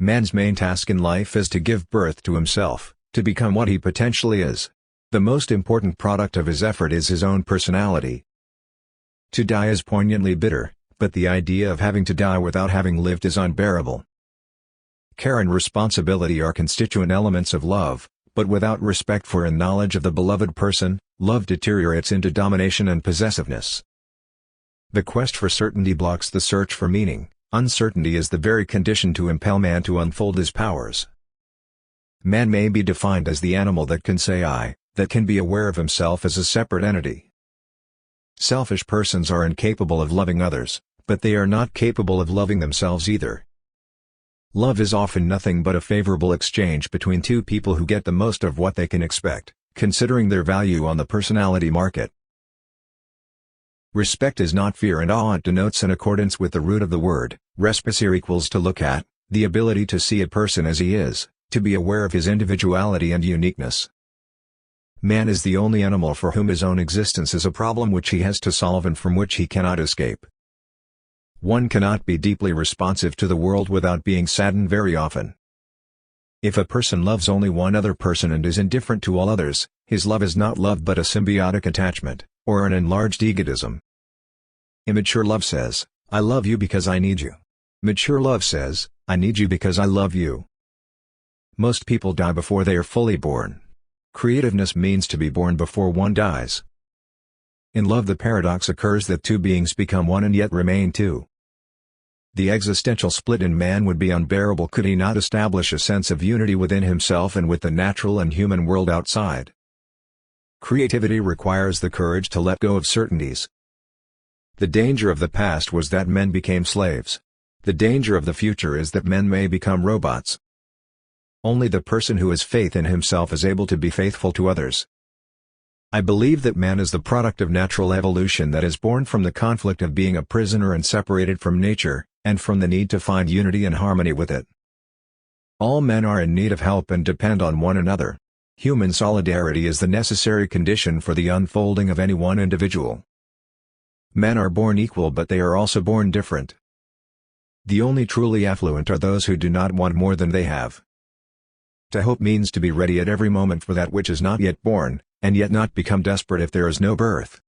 Man's main task in life is to give birth to himself, to become what he potentially is. The most important product of his effort is his own personality. To die is poignantly bitter, but the idea of having to die without having lived is unbearable. Care and responsibility are constituent elements of love, but without respect for and knowledge of the beloved person, love deteriorates into domination and possessiveness. The quest for certainty blocks the search for meaning. Uncertainty is the very condition to impel man to unfold his powers. Man may be defined as the animal that can say I, that can be aware of himself as a separate entity. Selfish persons are incapable of loving others, but they are not capable of loving themselves either. Love is often nothing but a favorable exchange between two people who get the most of what they can expect, considering their value on the personality market. Respect is not fear, and awe. It denotes, in accordance with the root of the word, respicere equals to look at, the ability to see a person as he is, to be aware of his individuality and uniqueness. Man is the only animal for whom his own existence is a problem which he has to solve and from which he cannot escape. One cannot be deeply responsive to the world without being saddened very often. If a person loves only one other person and is indifferent to all others, his love is not love but a symbiotic attachment, or an enlarged egotism. Immature love says, I love you because I need you. Mature love says, I need you because I love you. Most people die before they are fully born. Creativeness means to be born before one dies. In love, the paradox occurs that two beings become one and yet remain two. The existential split in man would be unbearable could he not establish a sense of unity within himself and with the natural and human world outside. Creativity requires the courage to let go of certainties. The danger of the past was that men became slaves. The danger of the future is that men may become robots. Only the person who has faith in himself is able to be faithful to others. I believe that man is the product of natural evolution that is born from the conflict of being a prisoner and separated from nature, and from the need to find unity and harmony with it. All men are in need of help and depend on one another. Human solidarity is the necessary condition for the unfolding of any one individual. Men are born equal, but they are also born different. The only truly affluent are those who do not want more than they have. To hope means to be ready at every moment for that which is not yet born, and yet not become desperate if there is no birth.